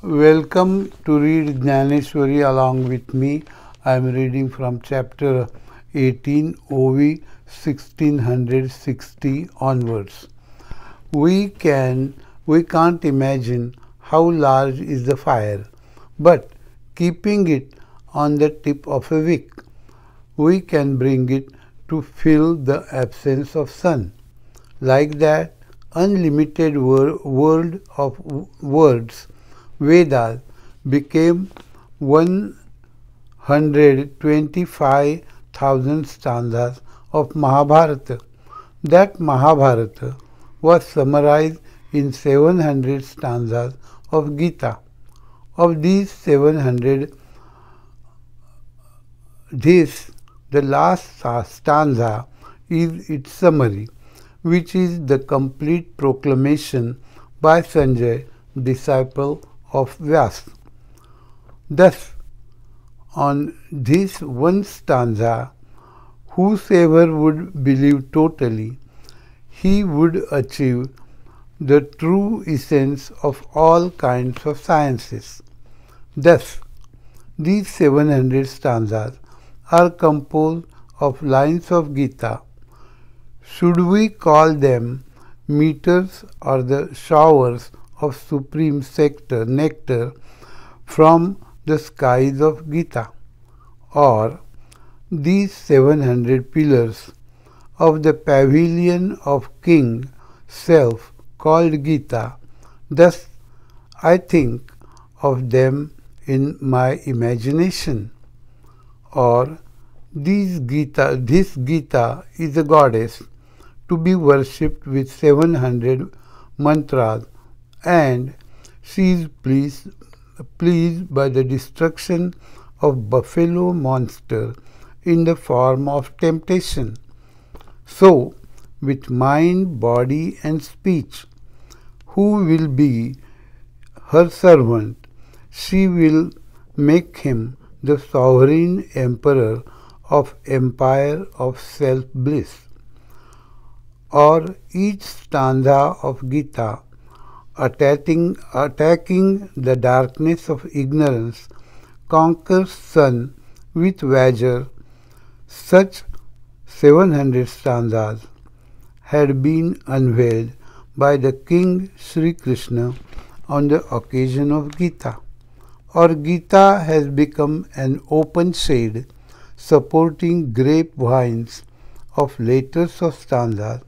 Welcome to read Dnyaneshwari along with me. I am reading from chapter 18, Owies 1660 onwards. We can't imagine how large is the fire, but keeping it on the tip of a wick, we can bring it to fill the absence of sun. Like that unlimited world of words, Vedas became 125,000 stanzas of Mahabharata. That Mahabharata was summarized in 700 stanzas of Geeta. Of these 700, the last stanza, is its summary, which is the complete proclamation by Sanjay, disciple of Vyaasa. Thus, on this one stanza, whosoever would believe totally, he would achieve the true essence of all kinds of sciences. Thus, these 700 stanzas are composed of lines of Geeta. Should we call them meters or the showers of supreme nectar from the skies of Geeta, or these 700 pillars of the pavilion of King Self called Geeta? Thus I think of them in my imagination. Or this Geeta is a goddess to be worshipped with 700 mantras, and she is pleased by the destruction of buffalo monster in the form of temptation. So, with mind, body and speech, who will be her servant, she will make him the sovereign emperor of empire of self-bliss. Or each stanza of Geeta attacking the darkness of ignorance conquers sun with valor. Such 700 stanzas had been unveiled by the King Sri Krishna on the occasion of Geeta. Or Geeta has become an open shade supporting grapevines of letters of stanzas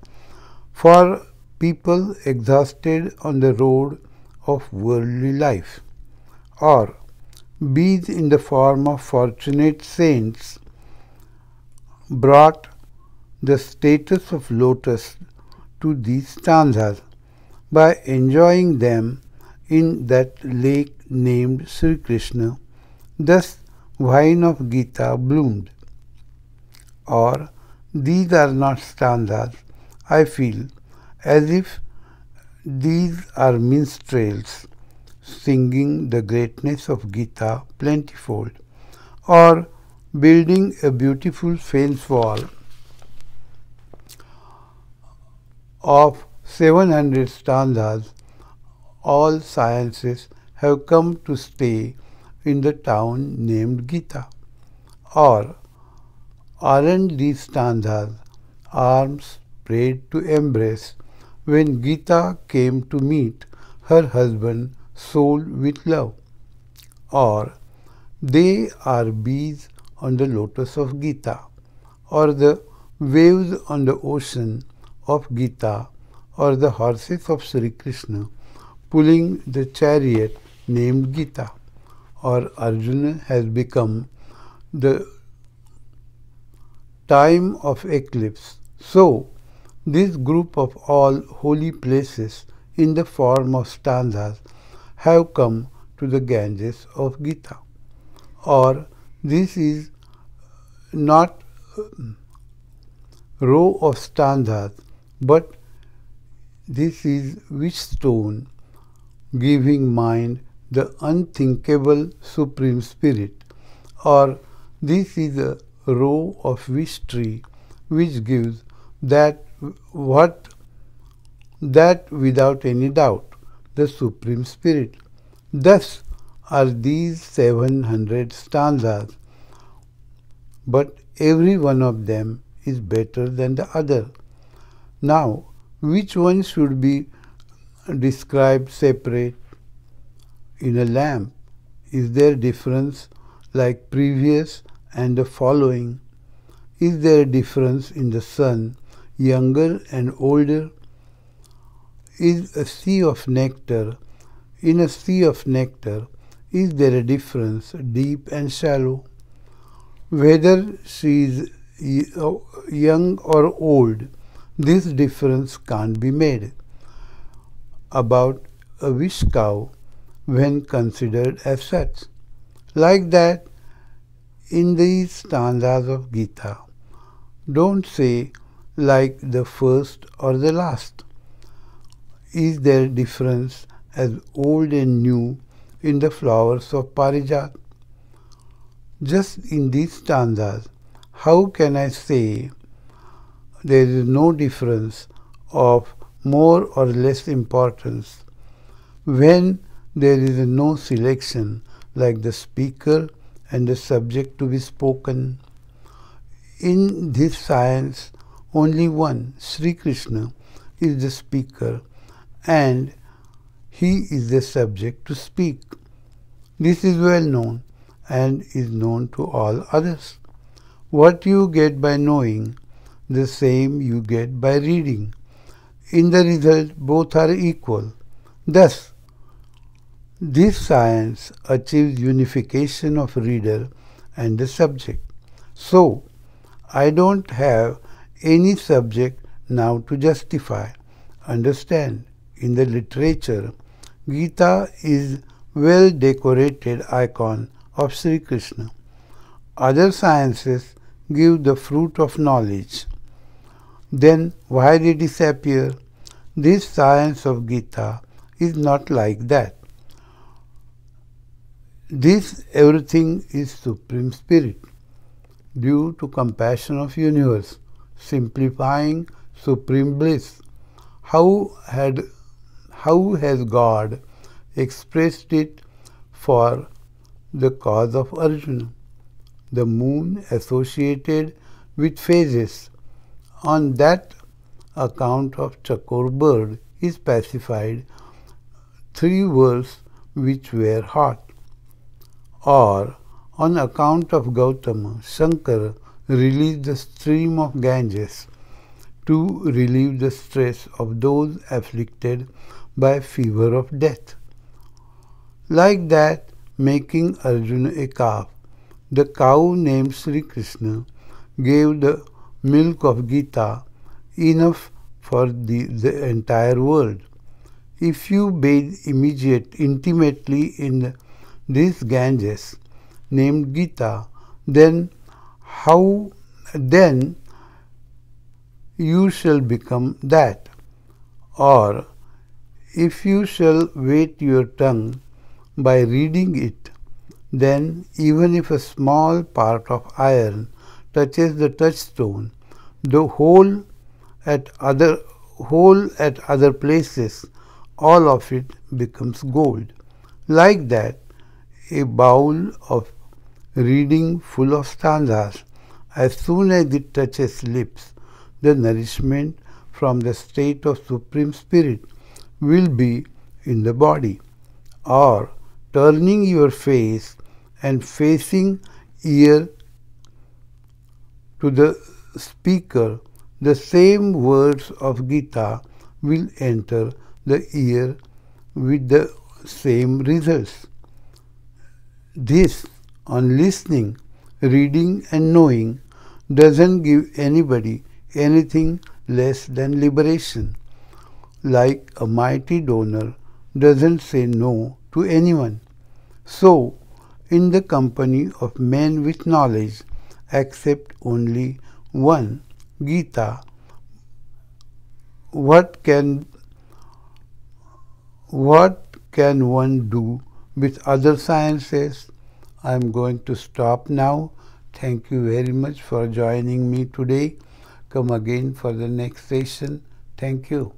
for people exhausted on the road of worldly life. Or bees in the form of fortunate saints brought the status of lotus to these stanzas by enjoying them in that lake named Sri Krishna. Thus wine of Geeta bloomed. Or these are not stanzas. I feel as if these are minstrels singing the greatness of Geeta plentyfold, or building a beautiful fence wall of 700 stanzas. All sciences have come to stay in the town named Geeta. Or aren't these stanzas arms spread to embrace when Geeta came to meet her husband soul with love? Or they are bees on the lotus of Geeta, or the waves on the ocean of Geeta, or the horses of Sri Krishna pulling the chariot named Geeta. Or Arjuna has become the time of eclipse. So, this group of all holy places in the form of stanzas have come to the Ganges of Geeta. Or this is not row of stanzas, but this is wishstone giving mind the unthinkable supreme spirit. Or this is a row of wish tree which gives that without any doubt the supreme spirit. Thus are these 700 stanzas, but every one of them is better than the other. Now, which one should be described separate? In a lamp, is there difference like previous and the following? Is there a difference in the sun, younger and older? Is a sea of nectar, in a sea of nectar, is there a difference deep and shallow? Whether she is young or old, this difference can't be made. About a wish cow when considered as such. Like that, in these stanzas of Geeta, don't say like the first or the last. Is there difference as old and new in the flowers of Parijat? Just in these stanzas, how can I say there is no difference of more or less importance when there is no selection like the speaker and the subject to be spoken? In this science, only one, Sri Krishna, is the speaker and he is the subject to speak. This is well known and is known to all others. What you get by knowing, the same you get by reading. In the result, both are equal. Thus, this science achieves unification of reader and the subject. So, I don't have any subject now to justify. Understand, in the literature, Geeta is well decorated icon of Sri Krishna. Other sciences give the fruit of knowledge. Then why they disappear? This science of Geeta is not like that. This everything is Supreme Spirit, due to compassion of universe, simplifying supreme bliss. How has God expressed it for the cause of Arjuna? The moon associated with phases. On that account of Chakor bird is pacified 3 worlds which were hot. Or on account of Gautama, Shankara released the stream of Ganges to relieve the stress of those afflicted by fever of death. Like that, making Arjuna a calf, the cow named Sri Krishna gave the milk of Geeta enough for the entire world. If you bathe intimately in this Ganges named Geeta, then you shall become that. Or if you shall wet your tongue by reading it, then even if a small part of iron touches the touchstone, the whole at other places, all of it becomes gold. Like that, a bowl of reading full of stanzas, as soon as it touches lips, the nourishment from the state of Supreme Spirit will be in the body. Or turning your face and facing ear to the speaker, the same words of Geeta will enter the ear with the same results. This, on listening, reading and knowing, doesn't give anybody anything less than liberation. Like a mighty donor doesn't say no to anyone. So, in the company of men with knowledge, accept only one, Geeta. What can one do with other sciences? I am going to stop now. Thank you very much for joining me today. Come again for the next session. Thank you.